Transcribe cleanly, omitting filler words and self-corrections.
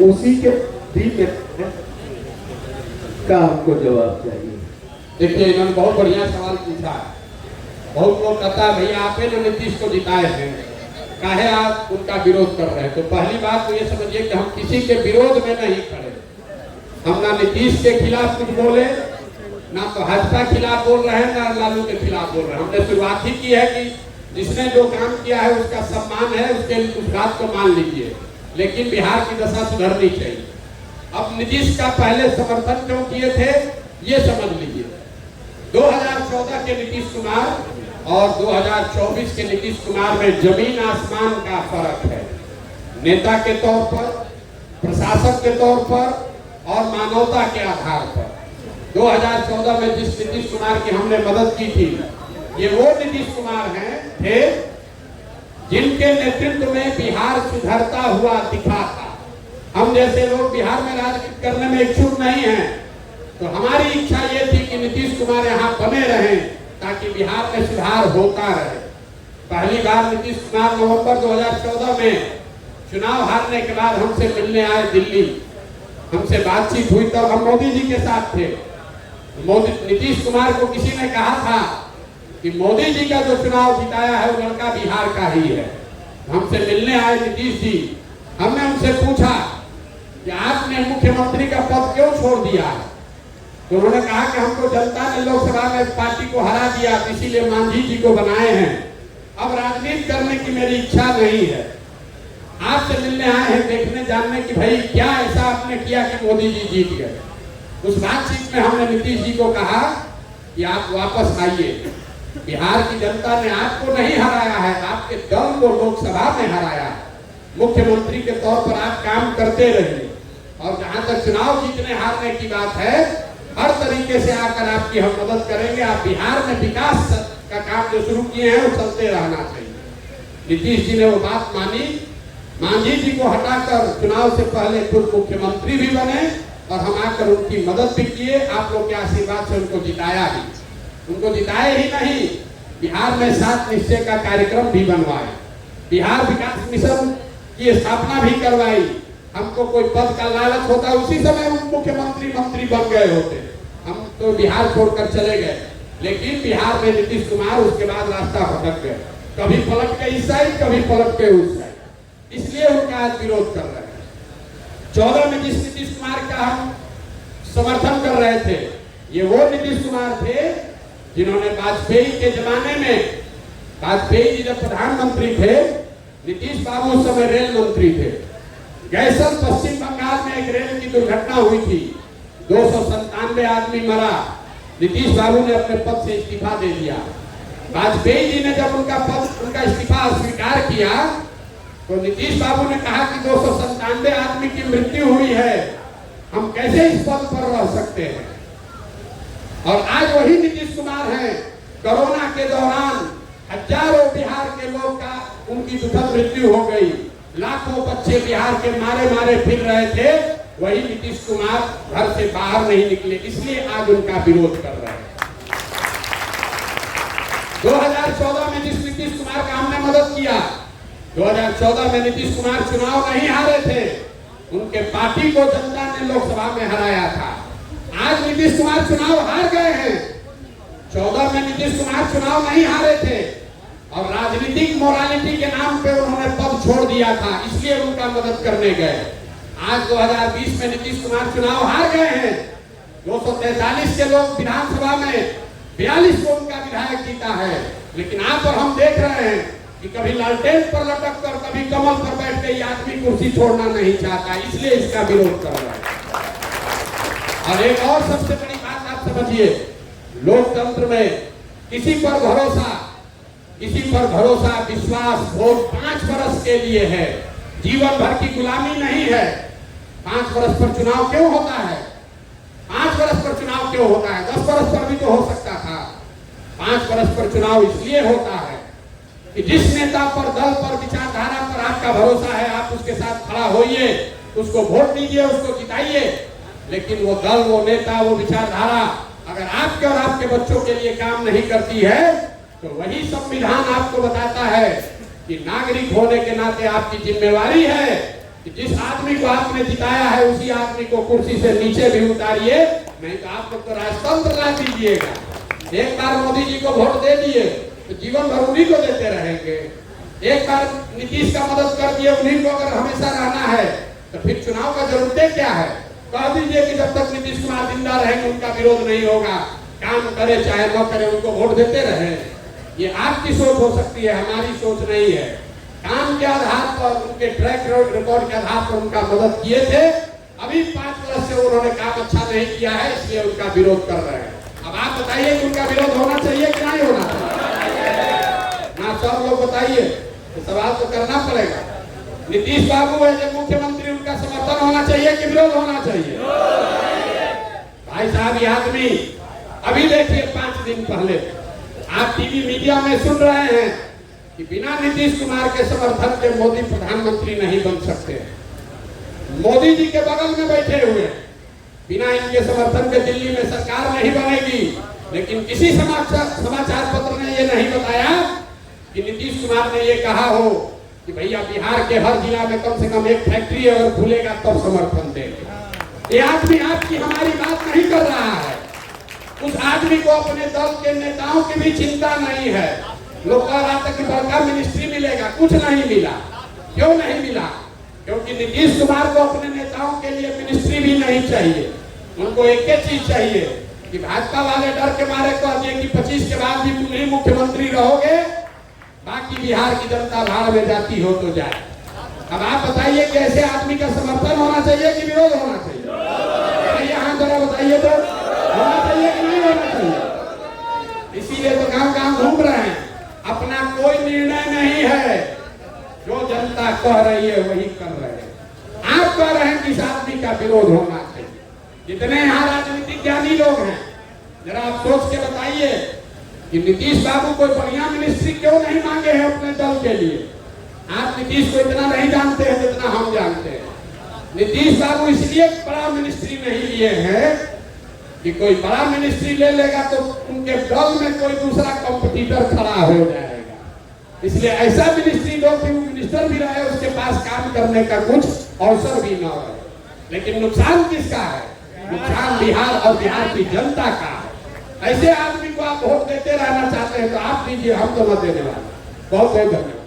उसी के दिल का हमको जवाब चाहिए। देखिए, इन्होंने बहुत बढ़िया सवाल पूछा। बहुत लोग कहता है भैया आपने ना नीतीश को जिताए हैं, काहे आप उनका विरोध कर रहे हैं। तो पहली बात तो ये समझिए कि हम किसी के विरोध में नहीं खड़े। हम ना नीतीश के खिलाफ कुछ बोले, ना तो भाजपा के खिलाफ बोल रहे हैं, ना लालू के खिलाफ बोल रहे हैं। हमने शुरुआत ही की है कि जिसने जो काम किया है उसका सम्मान है, उसके उस बात को मान लीजिए, लेकिन बिहार की दशा सुधरनी चाहिए। अब नीतीश का पहले समर्थन क्यों किए थे ये समझ लीजिए। 2014 के नीतीश कुमार और 2024 के नीतीश कुमार में जमीन आसमान का फर्क है। नेता के तौर पर, प्रशासक के तौर पर और मानवता के आधार पर। 2014 में जिस नीतीश कुमार की हमने मदद की थी, ये वो नीतीश कुमार हैं थे जिनके नेतृत्व में बिहार सुधरता हुआ दिखा था। हम जैसे लोग बिहार में राजनीति करने में इच्छुक नहीं हैं, तो हमारी इच्छा ये थी कि नीतीश कुमार यहाँ बने रहें ताकि बिहार में सुधार होता रहे। पहली बार नीतीश कुमार नवंबर 2014 में चुनाव हारने के बाद हमसे मिलने आए दिल्ली, हमसे बातचीत हुई। तब हम मोदी जी के साथ थे। नीतीश कुमार को किसी ने कहा था कि मोदी जी का जो चुनाव जिताया है वो लड़का बिहार का ही है। हमसे मिलने आए नीतीश जी। हमने उनसे पूछा कि आपने मुख्यमंत्री का पद क्यों छोड़ दिया है, तो उन्होंने कहा कि हमको जनता ने लोकसभा में पार्टी को हरा दिया, इसीलिए मांझी जी को बनाए हैं। अब राजनीति करने की मेरी इच्छा नहीं है। आपसे मिलने आए हैं देखने जानने की भाई क्या ऐसा आपने किया कि मोदी जी जीत गए। उस बातचीत में हमने नीतीश जी को कहा कि आप वापस आइए। बिहार की जनता ने आपको नहीं हराया है, आपके दल को लोकसभा में हराया है। मुख्यमंत्री के तौर पर आप काम करते रहिए, और जहां तक चुनाव जीतने हारने की बात है, हर तरीके से आकर आपकी हम मदद करेंगे। आप बिहार में विकास का काम जो शुरू किए हैं वो चलते रहना चाहिए। नीतीश जी ने वो बात मानी। मांझी जी को हटाकर चुनाव से पहले खुद मुख्यमंत्री भी बने और हम आकर उनकी मदद भी किए। आप लोग के आशीर्वाद से उनको जिताया भी। उनको जिताए ही नहीं, बिहार में 7 निश्चय का कार्यक्रम भी बनवाए, बिहार विकास मिशन की स्थापना भी करवाई। हमको कोई पद का लालच होता उसी समय मुख्यमंत्री मंत्री बन गए होते, हम तो बिहार छोड़कर चले गए। लेकिन बिहार में नीतीश कुमार उसके बाद रास्ता भटक गए, कभी पलट के इस साइड, कभी पलट के उस साइड, इसलिए उनका आज विरोध कर रहे हैं। 14 में जिस नीतीश कुमार का हम समर्थन कर रहे थे, ये वो नीतीश कुमार थे जिन्होंने वाजपेयी के जमाने में, वाजपेयी जी जब प्रधानमंत्री थे, नीतीश बाबू उस समय रेल मंत्री थे। गैसल पश्चिम बंगाल में एक रेल की दुर्घटना हुई थी, 297 आदमी मरा। नीतीश बाबू ने अपने पद से इस्तीफा दे दिया। वाजपेयी जी ने जब उनका इस्तीफा स्वीकार किया, तो नीतीश बाबू ने कहा कि 297 आदमी की मृत्यु हुई है, हम कैसे इस पद पर रह सकते हैं। और आज वही नीतीश कुमार हैं। कोरोना के दौरान हजारों बिहार के लोग का उनकी दुखद मृत्यु हो गई, लाखों बच्चे बिहार के मारे मारे फिर रहे थे। वही नीतीश कुमार घर से बाहर नहीं निकले, इसलिए आज उनका विरोध कर रहे हैं। 2014 में जिस नीतीश कुमार का हमने मदद किया, 2014 में नीतीश कुमार चुनाव नहीं हारे थे, उनके पार्टी को जनता ने लोकसभा में हराया था। आज नीतीश कुमार चुनाव हार गए हैं। 14 में नीतीश कुमार चुनाव नहीं हारे थे और राजनीतिक मोरालिटी के नाम पे उन्होंने पद छोड़ दिया था, इसलिए उनका मदद करने गए। आज 2020 में नीतीश कुमार चुनाव हार गए हैं। 243 के लोग विधानसभा में, 42 को उनका विधायक जीता है। लेकिन आप और हम देख रहे हैं कि कभी लालटेन पर लटक कर, कभी कमल पर बैठ के ये आदमी कुर्सी छोड़ना नहीं चाहता, इसलिए इसका विरोध कर रहा है। और एक और सबसे बड़ी बात आप समझिए, लोकतंत्र में किसी पर भरोसा, विश्वास, वोट 5 वर्ष के लिए है, जीवन भर की गुलामी नहीं है। 5 वर्ष पर चुनाव क्यों होता है? 5 वर्ष पर चुनाव क्यों होता है? 10 वर्ष पर भी तो हो सकता था। 5 वर्ष पर चुनाव इसलिए होता है कि जिस नेता पर, दल पर, विचारधारा पर आपका भरोसा है, आप उसके साथ खड़ा होइए, उसको वोट दीजिए, उसको जिताइए। लेकिन वो दल, वो नेता, वो विचारधारा अगर आपके और आपके बच्चों के लिए काम नहीं करती है, तो वही संविधान आपको बताता है कि नागरिक होने के नाते आपकी जिम्मेवारी है कि जिस आदमी को आपने जिताया है उसी आदमी को कुर्सी से नीचे भी उतारिए, नहीं तो आप लोग तो राजतंत्र ला दीजिएगा। एक बार मोदी जी को वोट दे दिए तो जीवन भर उन्हीं को देते रहेंगे। एक बार नीतीश का मदद कर दिए, उन्हीं को अगर हमेशा रहना है तो फिर चुनाव का जरूरत क्या है? कह दीजिए कि जब तक नीतीश कुमार जिंदा रहेंगे उनका विरोध नहीं होगा, काम करे चाहे न करे उनको वोट देते रहे। ये आपकी सोच हो सकती है, हमारी सोच नहीं है। काम के आधार पर, उनके ट्रैक रिकॉर्ड के आधार पर उनका मदद किए थे। अभी 5 वर्ष से उन्होंने काम अच्छा नहीं किया है, इसलिए उनका विरोध कर रहे हैं। अब आप बताइए कि उनका विरोध होना चाहिए कि नहीं होना चाहिए? ना सब लोग बताइए, तो सवाल तो करना पड़ेगा। नीतीश बाबू है जब मुख्यमंत्री, उनका समर्थन होना चाहिए कि विरोध होना चाहिए? भाई साहब, ये आदमी अभी देखिए 5 दिन पहले आप टीवी मीडिया में सुन रहे हैं कि बिना नीतीश कुमार के समर्थन के मोदी प्रधानमंत्री नहीं बन सकते। मोदी जी के बगल में बैठे हुए, बिना इनके समर्थन के दिल्ली में सरकार नहीं बनेगी। लेकिन किसी समाचार पत्र ने ये नहीं बताया कि नीतीश कुमार ने ये कहा हो कि भैया बिहार के हर जिला में कम से कम एक फैक्ट्री अगर खुलेगा तब समर्थन देंगे। ये आदमी आपकी हमारी बात नहीं कर रहा है। उस आदमी को अपने दल के नेताओं की भी चिंता नहीं है। लोग कह रहा था कि बड़का मिनिस्ट्री मिलेगा, कुछ नहीं मिला। क्यों नहीं मिला? क्योंकि नीतीश कुमार को अपने नेताओं के लिए मिनिस्ट्री भी नहीं चाहिए। उनको एक ही चीज चाहिए कि भाजपा वाले डर के मारे कह दिए कि 25 के बाद भी तुम ही मुख्यमंत्री रहोगे, बाकी बिहार की जनता भाड़ में जाती हो तो जाए। अब आप बताइए कि ऐसे आदमी का समर्थन होना चाहिए कि विरोध होना चाहिए? यहाँ जरा बताइए तो, होना चाहिए कि नहीं होना चाहिए? इसीलिए तो गांव-गांव घूम रहे हैं। अपना कोई निर्णय नहीं है, जो जनता कह रही है वही कर रहे हैं। आप कह रहे हैं कि इस आदमी का विरोध होना चाहिए। जितने यहाँ राजनीतिक ज्ञानी लोग हैं, जरा आप सोच के बताइए कि नीतीश बाबू कोई बढ़िया मिनिस्ट्री क्यों नहीं मांगे हैं अपने दल के लिए? आप नीतीश को इतना नहीं जानते हैं जितना हम जानते हैं। नीतीश बाबू इसलिए बड़ा मिनिस्ट्री नहीं लिए हैं कि कोई बड़ा मिनिस्ट्री ले लेगा तो उनके दल में कोई दूसरा कंपटीटर खड़ा हो जाएगा। इसलिए ऐसा मिनिस्ट्री दो कि वो मिनिस्टर भी रहे, उसके पास काम करने का कुछ अवसर भी न रहे। लेकिन नुकसान किसका है? नुकसान बिहार और बिहार की जनता का है। ऐसे आदमी को आप वोट देते रहना चाहते हैं तो आप दीजिए, हम तो मत देने वाले। बहुत बहुत धन्यवाद।